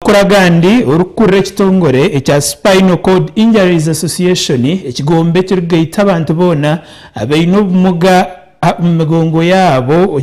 amakuru agandi urukurre kitongore ekya Spinal Cord Injuries Association ekigombe kirugayita abantu bona abaino bumuga mumigongo yabo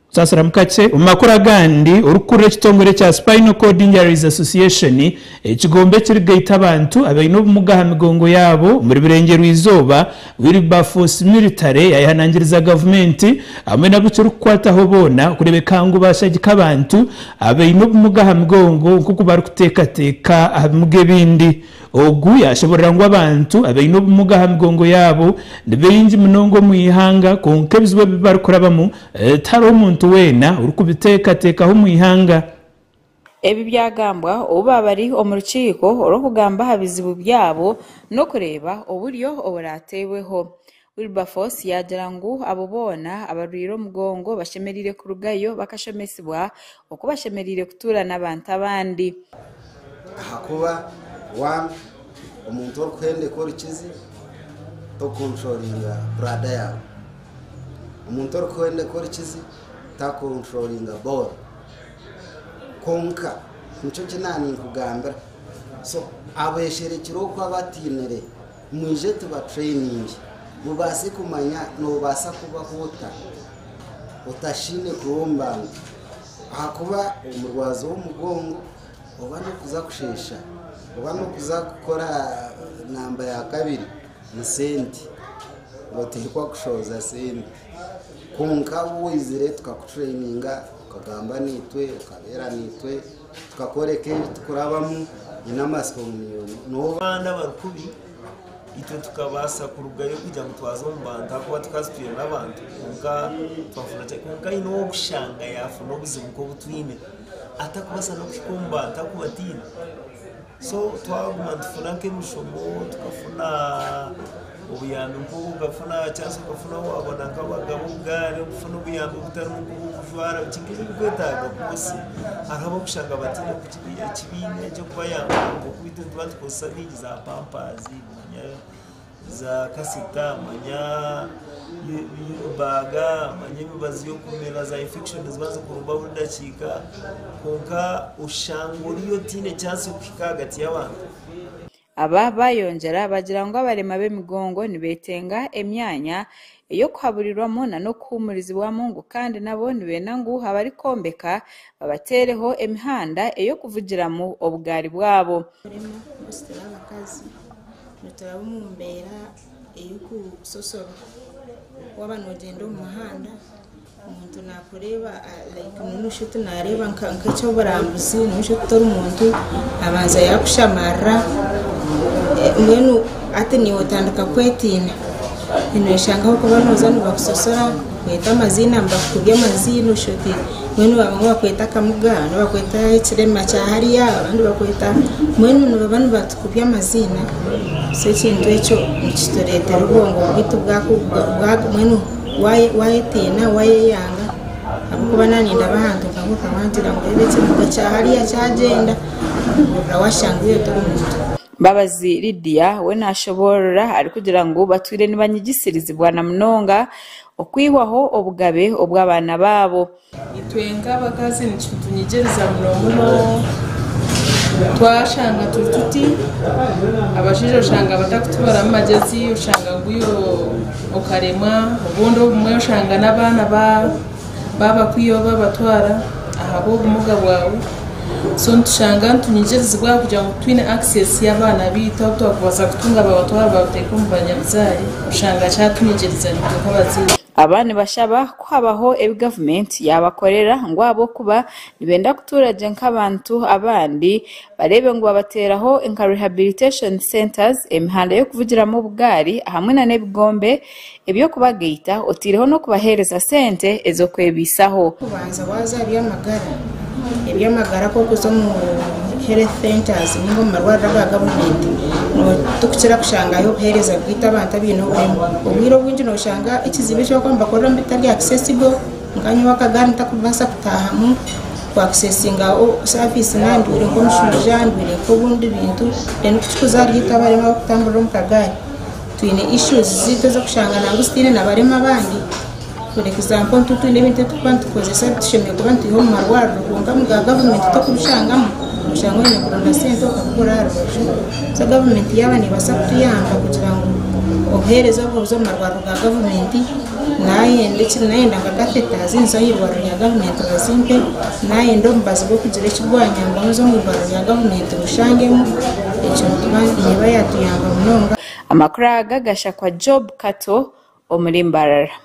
sasa ramkache amakuru agandi urukurre kitongore ekya Spinal Cord Injuries Association ekigombe kirugayita abantu abaino bumuga mumigongo yabo muri birenge rwizoba Wilberforce military yahanangiriza government amwe nabucyo kwataho bona kurebeka ngo bashagika abantu abaino bumuga mugongo kuko bari kutekateka amuge bindi ogu yashobora ngo abantu abaino bumuga mugongo yabo ndebeyinji munongo muihanga konke bizwe bari kurabamo taro umuntu wena urukubiteka ho muihanga. Ebi byagambwa uba bari omurukiko orokugamba habizibu byabo no kureba oburyo oburateweho. Wilberforce yagira ngo abo bona abarwiro mugongo bashemerire kurugayo bakashemesibwa uko bashemerire kutura n'abantu abandi. Hakuba one umuntu okwende ko rukizi to controllinga brada yawe. Umuntu okwende ko rukizi ta controllinga ball. Konka nico kinani kugambira. So abesherekiro ko abatinere mwije tuba training mubase kumanya no basa kuba hota utashine kuromba hakuba umurwazo w'umugongo ubano kuza kushesha ubano kuza gukora namba ya kabiri musenti batekwa kushoza senti konka wizire tukakutraininga ukagamba nitwe ukabera nitwe tukakoreke tukurabamo inamasiko no bana barukubi itwe tukabasa kurugayo kujya mutwaza mu banda kuba tukazitwira n'abantu konka twafuna cyane konka ino gushanga yafu no buzima ko butwime atakubasa no kukomba atakubatina so twaguma dufuna ke mushomo tukafuna ubuyambi ko ugafuna cyangwa ugafuna wabona nk'abagabo bware ufuna ubuyambi butari mu kujwara ikingije kwetaga kose akaba gushanga batina ku kibine cyo kuba yanga ngo kwitunda abantu kosa bigiza pampazi za kasita manya baga manya bibazi yo kumera za infections bazo kurumba budakika konka ushanguriyo tine cyase kwikagati y'abantu. Aba bayongera bagira ngo abarema b'emigongo nibetenga emyanya iyo kuhaburirwamo na no kumurizibwamo ngo kandi nabo nibena ngo habari kombeka babatereho emihanda iyo kuvugiramo obugari bwabo. Nutara umumbera iyo kusosoro w'abantu bagenda mu muhanda umuntu nakureba like nushuti nareba nkacho barambuzi nushuti tori umuntu abanza yakushamara mwenu ate ni wotandika kwetina ineshanga ko banoza bakusosora kweta amazina mbakubye amazina ushuti mwenu bamwe bakweta kamugano bakweta ikirema cya hariya abandi bakweta mwenu n'abantu batukubye amazina se kintu echo nikitoreta rubongo bitu bwako mwenu waye tina waye yanga abukuba naninda bahantu kango kamangira ngo ebetse mugacha hariya cyagenda rawashanguye to umuntu. Mbabazi Lydia we nashobora ari kugira ngo batwire nibanyigisiriza na munonga okwihwaho obugabe obw'abana babo. Itwenga bakazi nikitunyigereza muno twashanga tututi abashije ushanga batakutubara amagezi ushanga nguyo okarema ubundo bumwe ushanga n'abana baba kwiyoba batwara ahabo bumuga bwawe so ntushanga tunyigerizwa kugira ngo twine access y'abana bita twakubaza kutunga abatwara bateka mu banyabyaye ushanga cyatunyigereza n'akabazi. Abane bashaba kwabaho government yabakorera ngo abo kuba nibenda kuturaje nk'abantu abandi barebe ngo babateraho inka rehabilitation centers emihanda yo kuvugiramo bugari hamwe na nebigombe ibyo kubagita otireho no kubahereza sente ezo kwebisaho kubanza waza ibyamagara ko kuzo mu health centers ningo marwara ba government no tukira kushanga yo hereza kwita abantu abintu ubwiro bwinji no shanga ikizibe cyo kwamba ko mbitali accessible nganyo wakagana takubasa kutahamu kwa accessinga service nandure ko mushujandure ko bundi bintu den kuzari hitabare bakutambura mu kagari twine issues zito zo kushanga nangu stine nabarema bandi for example tutu n'ibintu tukozesa tushemeye kuba ntiho mu marwariro kunga mu government tokurushangamo ushango ne kurunda sente okakora arusho so government yaba nibasa kutuyamba kugira ngo ohereza obuzo mu marwariro ga government naye ndetse naye ndakagafeta zinzo y'irwariro ya government bazimpe naye ndo mbazi bwo kugira ekigwanya mbazo mu rwariro ya government ushangemo ekyo niba yatuyamba munonga. Amakuru agagasha kwa Job Kato omuri Mbarara.